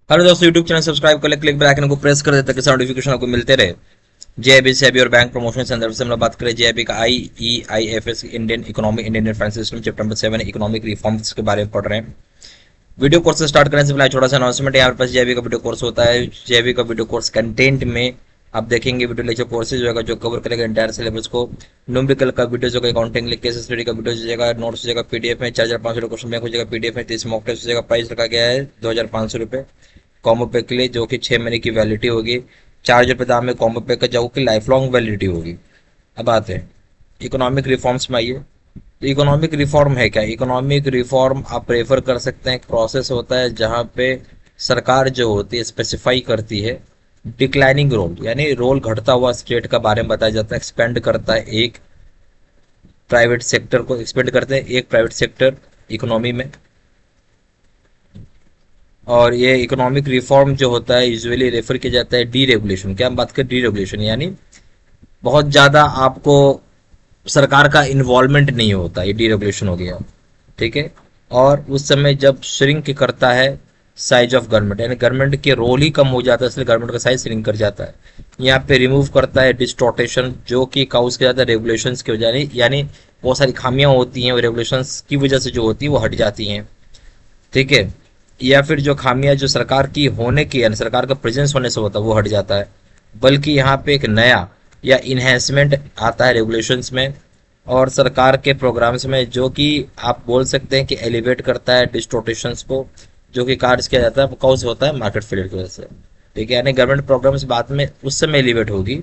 Hello दोस्तों, YouTube channel subscribe कर ले, क्लिक बेल आइकन को प्रेस कर दे ताकि नोटिफिकेशन आपको मिलते रहे। जेआईबी सेबी और बैंक प्रमोशन संदर्भ से हम लोग बात करें जेआईबी का IEIFS Indian economy Indian finance system chapter number 7 economic reforms के बारे में पढ़ रहे हैं। वीडियो कोर्स स्टार्ट करने से पहले छोटा सा अनाउंसमेंट, यहाँ पास जेआईबी का वीडियो कोर्स होता है। जेआईबी का वीडियो कोर्स कंटेंट में आप देखेंगे वीडियो लेक्चर कोर्सेज होगा जो कवर करेगा एंटायर सिलेबस को। न्यूमेरिकल का वीडियो होगा, अकाउंटिंग केस स्टडी का वीडियो हो जाएगा, नोट्स हो जाएगा पीडीएफ में 4500 क्वेश्चन बैंक हो जाएगा पीडीएफ में, 30 मॉक टेस्ट हो जाएगा। प्राइस रखा गया है 2500 रुपये कॉम्बो पैक के लिए, जो कि 6 महीने की वैलिडिटी होगी। 4000 रुपये दाम में कॉम्बो पैक का जो कि लाइफ लॉन्ग वैलिडिटी होगी। अब आते हैं इकोनॉमिक रिफॉर्म्स में। आइए, इकोनॉमिक रिफॉर्म है क्या? इकोनॉमिक रिफॉर्म आप प्रेफर कर सकते हैं, एक प्रोसेस होता है जहां पे सरकार जो होती है स्पेसिफाई करती है डिक्लाइनिंग रोल, यानी रोल घटता हुआ स्टेट का बारे में बताया जाता है। एक्सपेंड करता है एक प्राइवेट सेक्टर को, एक्सपेंड करते हैं एक प्राइवेट सेक्टर इकोनॉमी में। और ये इकोनॉमिक रिफॉर्म जो होता है यूजुअली रेफर किया जाता है डी रेगुलेशन। क्या हम बात करें डी रेगुलेशन, यानी बहुत ज़्यादा आपको सरकार का इन्वॉल्वमेंट नहीं होता, ये डी रेगुलेशन हो गया, ठीक है। और उस समय जब श्रिंक करता है साइज ऑफ गवर्नमेंट, यानी गवर्नमेंट के रोल ही कम हो जाता है, इसलिए गवर्नमेंट का साइज श्रिंक कर जाता है। यहाँ पे रिमूव करता है डिस्टॉर्टेशन, जो कि काउज किया जाता है रेगुलेशंस की वजह, यानी बहुत सारी खामियां होती हैं वो रेगुलेशंस की वजह से जो होती है वो हट जाती हैं, ठीक है। या फिर जो खामियां जो सरकार की होने की, यानी सरकार का प्रेजेंस होने से होता है वो हट जाता है। बल्कि यहाँ पे एक नया या इन्हेंसमेंट आता है रेगुलेशंस में और सरकार के प्रोग्राम्स में, जो कि आप बोल सकते हैं कि एलिवेट करता है डिस्टोर्टेशंस को, जो कि कार्य किया जाता है वो कौन से होता है मार्केट फेलियर की वजह से, ठीक है। यानी गवर्नमेंट प्रोग्राम्स बाद में उस समय एलिवेट होगी।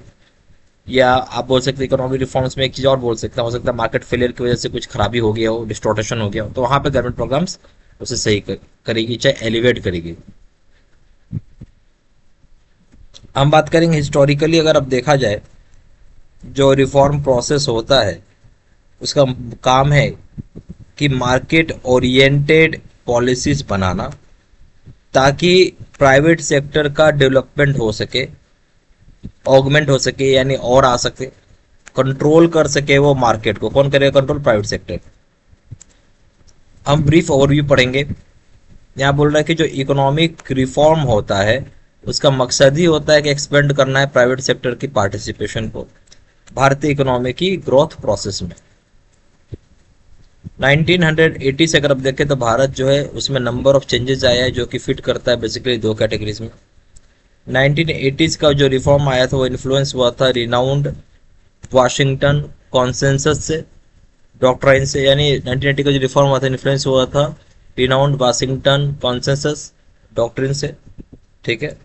या आप बोल सकते हैं इकोनॉमिक रिफॉर्म्स में एक चीज़ और बोल सकते हैं, हो सकता है मार्केट फेलियर की वजह से कुछ खराबी हो गया हो, डिस्टोर्टेशन हो गया हो, तो वहाँ पे गवर्नमेंट प्रोग्राम्स उसे सही करेगी, चाहे एलिवेट करेगी। हम बात करेंगे हिस्टोरिकली, अगर अब देखा जाए जो रिफॉर्म प्रोसेस होता है उसका काम है कि मार्केट ओरिएंटेड पॉलिसीज बनाना, ताकि प्राइवेट सेक्टर का डेवलपमेंट हो सके, ऑगमेंट हो सके, यानी और आ सके, कंट्रोल कर सके वो मार्केट को। कौन करेगा कंट्रोल? Private sector. हम ब्रीफ ओवरव्यू पढ़ेंगे। यहाँ बोल रहा है कि जो इकोनॉमिक रिफॉर्म होता है उसका मकसद ही होता है कि एक्सपेंड करना है प्राइवेट सेक्टर की पार्टिसिपेशन को भारतीय इकोनॉमी की ग्रोथ प्रोसेस में। 1980 से अगर आप देखें तो भारत जो है उसमें नंबर ऑफ चेंजेस आया है, जो कि फिट करता है बेसिकली दो कैटेगरीज में। 1980s का जो रिफॉर्म आया था वो इन्फ्लुएंस हुआ था रिनाउंड वाशिंगटन कॉन्सेंसस से, डॉक्ट्राइन से, यानी 1980 का जो रिफॉर्म हुआ था इन्फ्लुएंस हुआ था रिनाउंड वाशिंगटन कॉन्सेंसस डॉक्ट्रिन से, ठीक है।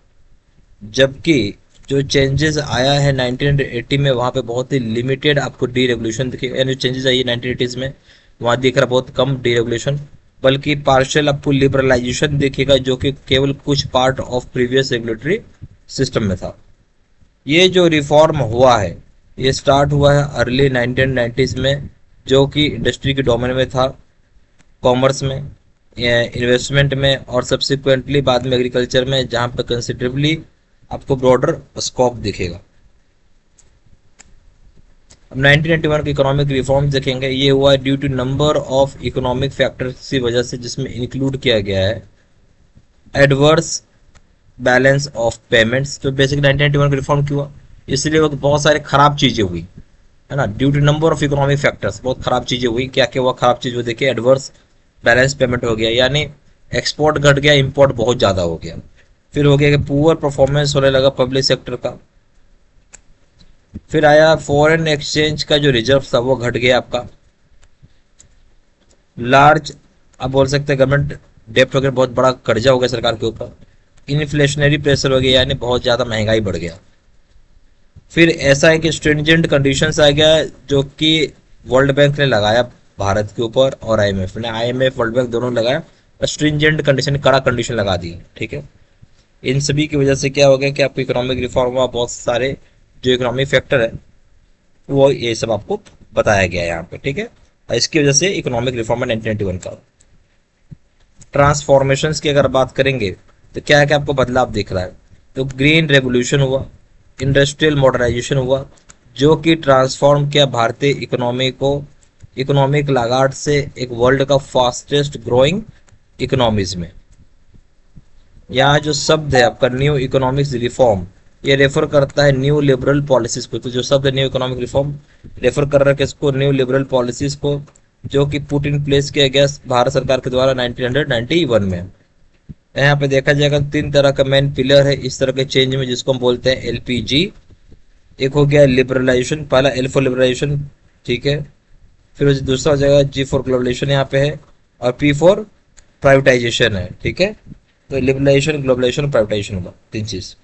जबकि जो चेंजेस आया है 1980 में वहाँ पे बहुत ही लिमिटेड आपको डी रेगुलेशन दिखेगा, यानी चेंजेस आई है 1980s में वहाँ दिख रहा बहुत कम डी रेगुलेशन, बल्कि पार्शियल आपको लिबरलाइजेशन दिखेगा, जो कि केवल कुछ part of previous regulatory system में था। ये जो रिफॉर्म हुआ है ये स्टार्ट हुआ है अर्ली 1990s में, जो कि इंडस्ट्री के डोमेन में था, कॉमर्स में, इन्वेस्टमेंट में, और सब्सिक्वेंटली बाद में एग्रीकल्चर में, जहाँ पर कंसिडरेबली आपको ब्रॉडर स्कोप दिखेगा। अब 1991 के इकोनॉमिक रिफॉर्म देखेंगे, ये हुआ due to number of economic factors की वजह से, जिसमें इंक्लूड किया गया है एडवर्स बैलेंस ऑफ पेमेंट्स। तो बेसिक 1991 का रिफॉर्म क्यों हुआ? इसलिए वो बहुत सारे खराब चीजें हुई है ना, due to number of economic factors, बहुत खराब चीजें हुई। क्या क्या हुआ खराब चीज? वो देखिए, एडवर्स बैलेंस पेमेंट हो गया, यानी एक्सपोर्ट घट गया, इंपोर्ट बहुत ज़्यादा हो गया। फिर हो गया कि पुअर परफॉर्मेंस होने लगा पब्लिक सेक्टर का। फिर आया फॉरेन एक्सचेंज का जो रिजर्व था वो घट गया आपका। लार्ज आप बोल सकते हैं गवर्नमेंट डेप्ट हो गया, बहुत बड़ा कर्जा हो गया सरकार के ऊपर। इन्फ्लेशनरी प्रेशर हो गया, यानी बहुत ज़्यादा महंगाई बढ़ गया। फिर ऐसा है कि स्ट्रिंजेंट कंडीशंस आ गया, जो कि वर्ल्ड बैंक ने लगाया भारत के ऊपर, और आईएमएफ ने, आईएमएफ वर्ल्ड बैंक दोनों लगाया, स्ट्रिंजेंट कंडीशन, कड़ा कंडीशन लगा दी, ठीक है। इन सभी की वजह से क्या हो गया कि आपको इकोनॉमिक रिफॉर्म हुआ, बहुत सारे जो इकोनॉमिक फैक्टर है वो ये सब आपको बताया गया है यहाँ पे, ठीक है। इसकी वजह से इकोनॉमिक रिफॉर्म है 1991 का। ट्रांसफॉर्मेशंस की अगर बात करेंगे तो क्या है कि आपको बदलाव दिख रहा है। तो ग्रीन रेवोल्यूशन हुआ, इंडस्ट्रियल मॉडर्नाइजेशन हुआ, जो कि ट्रांसफॉर्म किया भारतीय इकोनॉमी को इकोनॉमिक लागार्ड से एक वर्ल्ड का फास्टेस्ट ग्रोइंग इकोनॉमीज में। यहाँ जो शब्द है आपका न्यू इकोनॉमिक्स रिफॉर्म, ये रेफर करता है न्यू लिबरल पॉलिसीज को। तो जो शब्द न्यू इकोनॉमिक रिफॉर्म रेफर कर रहा है किसको? न्यू लिबरल पॉलिसीज को, जो कि पुट इन प्लेस किया गया भारत सरकार के द्वारा 1991 में। यहाँ पे देखा जाएगा 3 तरह का मेन पिलर है इस तरह के चेंज में, जिसको हम बोलते हैं एलपीजी। एक हो गया लिबरलाइजेशन, पहला एल फॉर लिबरलाइजेशन, ठीक है। फिर दूसरा हो जाएगा जी फॉर ग्लोबलाइजेशन यहाँ पे है, और पी फॉर प्राइवेटाइजेशन है, ठीक है। तो लिबरलाइजेशन, ग्लोबलाइजेशन, प्राइवेटाइजेशन होगा 3 चीज।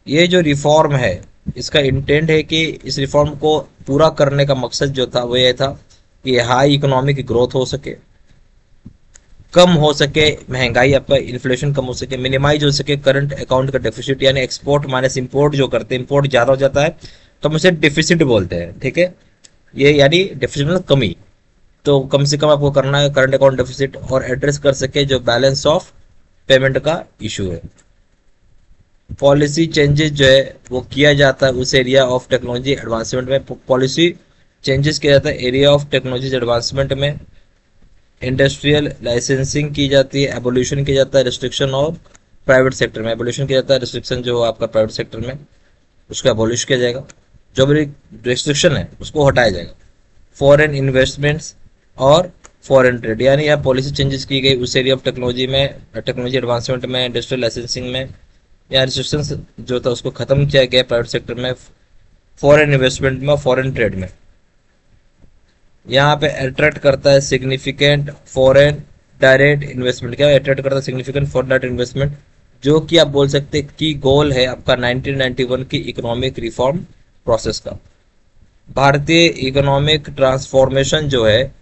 ये जो रिफॉर्म है इसका इंटेंट है कि इस रिफॉर्म को पूरा करने का मकसद जो था वो ये था कि हाई इकोनॉमिक ग्रोथ हो सके, कम हो सके महंगाई, आपका इन्फ्लेशन कम हो सके, मिनिमाइज हो सके करंट अकाउंट का डेफिसिट, यानी एक्सपोर्ट माइनस इंपोर्ट जो करते हैं, इंपोर्ट ज्यादा हो जाता है तो हम इसे डेफिसिट बोलते हैं, ठीक है। ये यानी डेफिसिट मतलब कमी, तो कम से कम आपको करना है करंट अकाउंट डेफिसिट, और एड्रेस कर सके जो बैलेंस ऑफ पेमेंट का इशू है। पॉलिसी चेंजेस जो है वो किया जाता है उस एरिया ऑफ टेक्नोलॉजी एडवांसमेंट में। पॉलिसी चेंजेस किया जाता है एरिया ऑफ टेक्नोलॉजी एडवांसमेंट में। इंडस्ट्रियल लाइसेंसिंग की जाती है, एबोल्यूशन किया जाता है रिस्ट्रिक्शन और प्राइवेट सेक्टर में। एबोल्यूशन किया जाता है रिस्ट्रिक्शन जो आपका प्राइवेट सेक्टर में, उसको एबोलिश किया जाएगा, जो भी रिस्ट्रिक्शन है उसको हटाया जाएगा। फॉरेन इन्वेस्टमेंट्स और फॉरेन ट्रेड, यानी यहाँ पॉलिसी चेंजेस की गई उस एरिया ऑफ टेक्नोलॉजी में, टेक्नोलॉजी एडवांसमेंट में, इंडस्ट्रियल लाइसेंसिंग में। यहाँ रिस्ट्रिक्शन जो था उसको खत्म किया गया प्राइवेट सेक्टर में, फॉरेन इन्वेस्टमेंट में, फॉरेन ट्रेड में। यहाँ पे अट्रैक्ट करता है सिग्निफिकेंट फॉरेन डायरेक्ट इन्वेस्टमेंट। क्या अट्रैक्ट करता है? सिग्निफिकेंट फॉरेन डायरेक्ट इन्वेस्टमेंट, जो कि आप बोल सकते हैं कि गोल है आपका 1991 की इकोनॉमिक रिफॉर्म प्रोसेस का। भारतीय इकोनॉमिक ट्रांसफॉर्मेशन जो है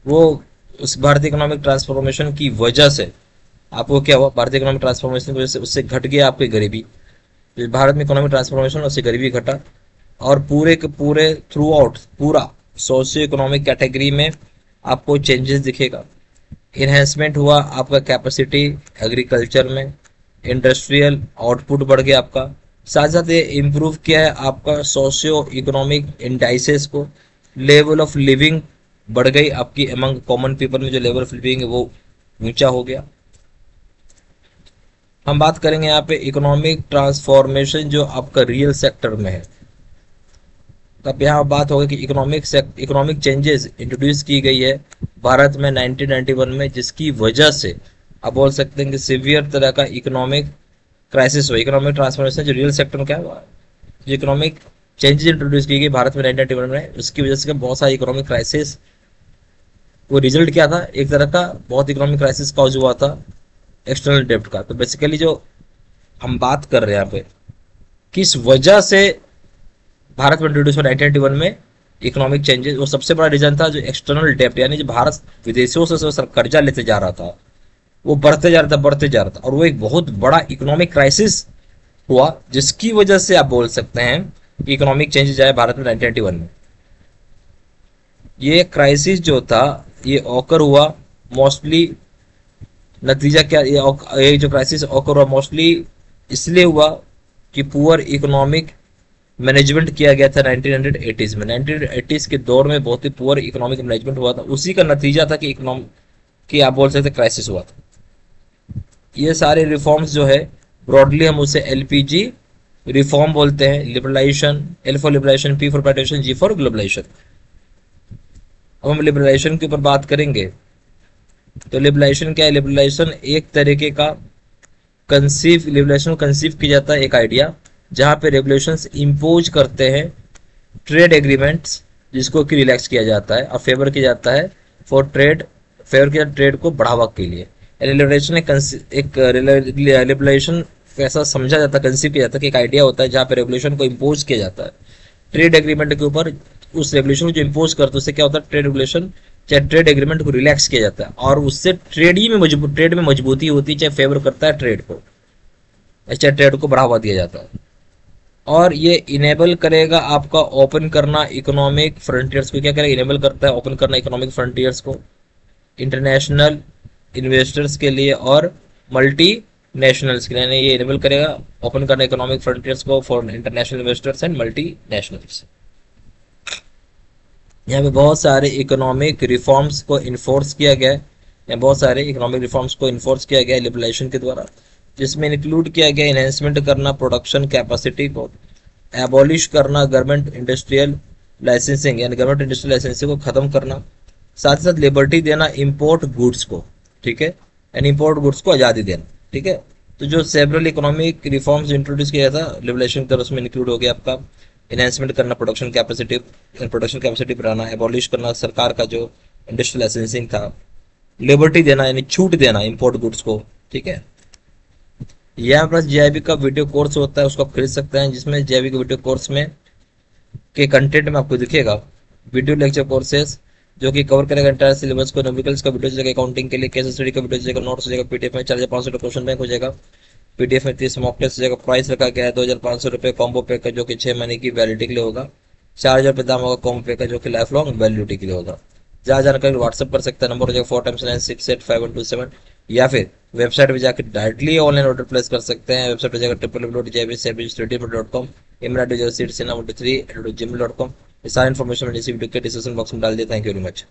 वो, उस भारतीय इकोनॉमिक ट्रांसफॉर्मेशन की वजह से आपको क्या हुआ? भारतीय इकोनॉमिक ट्रांसफॉर्मेशन की वजह से उससे घट गया आपकी गरीबी। भारत में इकोनॉमिक ट्रांसफॉर्मेशन, उससे गरीबी घटा, और पूरे के पूरे थ्रू आउट पूरा सोशियो इकोनॉमिक कैटेगरी में आपको चेंजेस दिखेगा। इन्हेंसमेंट हुआ आपका कैपेसिटी एग्रीकल्चर में, इंडस्ट्रियल आउटपुट बढ़ गया आपका, साथ साथ ये इम्प्रूव किया है आपका सोशियो इकोनॉमिक इंडाइसेस को, लेवल ऑफ लिविंग बढ़ गई आपकी अमंग कॉमन पीपल में, जो लेवल ऑफ लिविंग है वो ऊंचा हो गया। हम बात करेंगे यहाँ पे इकोनॉमिक ट्रांसफॉर्मेशन जो आपका रियल सेक्टर में है। तब यहाँ बात होगी कि इकोनॉमिक चेंजेस इंट्रोड्यूस की गई है भारत में 1991 में, जिसकी वजह से आप बोल सकते हैं कि सीवियर तरह का इकोनॉमिक क्राइसिस हुआ। इकोनॉमिक ट्रांसफॉर्मेशन जो रियल सेक्टर में क्या हुआ, जो इकोनॉमिक चेंजेस इंट्रोड्यूस की गई भारत में 1991 में, उसकी वजह से बहुत सारा इकोनॉमिक क्राइसिस, वो रिजल्ट क्या था? एक तरह का बहुत इकोनॉमिक क्राइसिस कॉज हुआ था एक्सटर्नल डेब्ट का। तो बेसिकली जो हम बात कर रहे हैं यहाँ पे, किस वजह से भारत में इंट्रोड्यूस हुआ 1991 में इकोनॉमिक चेंजेस, वो सबसे बड़ा रीजन था जो एक्सटर्नल डेब्ट, यानी जो भारत विदेशों से कर्जा लेते जा रहा था वो बढ़ते जा रहा था, और वो एक बहुत बड़ा इकोनॉमिक क्राइसिस हुआ, जिसकी वजह से आप बोल सकते हैं कि इकोनॉमिक चेंजेस आए भारत में 1991 में। ये क्राइसिस जो था ये ऑकर हुआ मोस्टली, नतीजा क्या, ये जो क्राइसिस ऑकर हुआ मोस्टली इसलिए हुआ कि पुअर इकोनॉमिक मैनेजमेंट किया गया था 1980s में। 1980s के दौर में बहुत ही पुअर इकोनॉमिक मैनेजमेंट हुआ था, उसी का नतीजा था कि आप बोल सकते क्राइसिस हुआ था। ये सारे रिफॉर्म्स जो है ब्रॉडली हम उसे एलपीजी रिफॉर्म बोलते हैं। Liberalisation, L for liberalisation, P for privatisation, G for globalisation. अब हम लिबरलाइजेशन के ऊपर बात करेंगे। तो लिबरलाइजेशन क्या है? लिबरलाइजेशन एक तरीके का लिबरलाइजेशन कंसीव किया जाता है एक आइडिया, जहां पे रेगुलेशंस इंपोज करते हैं ट्रेड एग्रीमेंट्स, जिसको कि रिलैक्स किया जाता है और फेवर किया जाता है फॉर ट्रेड, फेवर किया ट्रेड को बढ़ावा के लिए। लिबरलाइजेशन एक लिबरलाइजेशन ऐसा समझा जाता है, कंसीव किया जाता है कि एक आइडिया होता है जहाँ पे रेगुलेशन को इम्पोज किया जाता है ट्रेड एग्रीमेंट के ऊपर। उस रेगुलेशन को जो इम्पोज करते हैं उससे क्या होता है? ट्रेड रेगुलेशन चाहे ट्रेड एग्रीमेंट को रिलैक्स किया जाता है, और उससे ट्रेड में मजबूती होती है, चाहे फेवर करता है ट्रेड को, चाहे ट्रेड को बढ़ावा दिया जाता है। और ये इनेबल करेगा आपका ओपन करना इकोनॉमिक फ्रंटियर्स को। क्या करेगा? इनेबल करता है ओपन करना इकोनॉमिक फ्रंटियर्स को इंटरनेशनल इन्वेस्टर्स के लिए और मल्टी नेशनल्स के लिए। यानी ये इनेबल करेगा ओपन करना इकोनॉमिक फ्रंटियर्स को for international investors and multi nationals. यहाँ पे बहुत सारे इकोनॉमिक रिफॉर्म्स को इन्फोर्स किया गया है यहाँ बहुत सारे इकोनॉमिक रिफॉर्म्स को इन्फोर्स किया गया लिबरलाइजेशन के द्वारा, जिसमें इंक्लूड किया गया इन्हेंसमेंट करना प्रोडक्शन कैपेसिटी को, एबॉलिश करना गवर्नमेंट इंडस्ट्रियल लाइसेंसिंग यानी गवर्नमेंट इंडस्ट्रियल लाइसेंसिंग को खत्म करना, साथ ही साथ लिबर्टी देना इंपोर्ट गुड्स को, ठीक है, यानी इंपोर्ट गुड्स को आज़ादी देना, ठीक है। तो जो सेवरल इकोनॉमिक रिफॉर्म्स इंट्रोड्यूस किया था लिबरलाइजेशन के, उसमें इंक्लूड हो गया आपका इन्हेंसमेंट करना प्रोडक्शन कैपेसिटी बढ़ाना, एबॉलिश करना सरकार का जो इंडस्ट्रियल लाइसेंसिंग था, लिबर्टी देना यानी छूट देना इंपोर्ट गुड्स को, ठीक है। यहाँ पास जेआईबी का वीडियो कोर्स होता है, उसको आप खरीद सकते हैं, जिसमें जेआईबी के वीडियो कोर्स में के कंटेंट में आपको दिखेगा वीडियो लेक्चर कोर्सेज जो कि कवर करेगा इंटायर सिलेबस को, न्यूमेरिकल्स का वीडियो जाएगा, अकाउंटिंग के लिए केस स्टडी का वीडियो जाएगा, नोट्स हो जाएगा, पीडीएफ में 4,500 क्वेश्चन बैंक हो जाएगा, पीडीएफ में 30 मॉक टेस्ट हो जाएगा। प्राइस रखा गया है 2,500 रुपये कॉम्बो पैक का, जो कि 6 महीने की वैलिडिटी के लिए होगा। 4,000 रुपये दाम होगा कॉम्बो पैक का, जो कि लाइफ लॉन्ग वैलिडिटी के लिए होगा। जहाँ जानकारी व्हाट्सअप कर सकता है, नंबर हो जाएगा 4x9685127, या फिर वेबसाइट पे जाकर डायरेक्टली ऑनलाइन ऑर्डर प्लेस कर सकते हैं। वेबसाइट पे जाकर www.jbservice.com, email ID 0 3 gmail.com। ये सारी इन्फॉर्मेशन मैंने इसी वीडियो के डिस्क्रिप्शन बॉक्स में डाल दिया। Thank you very much.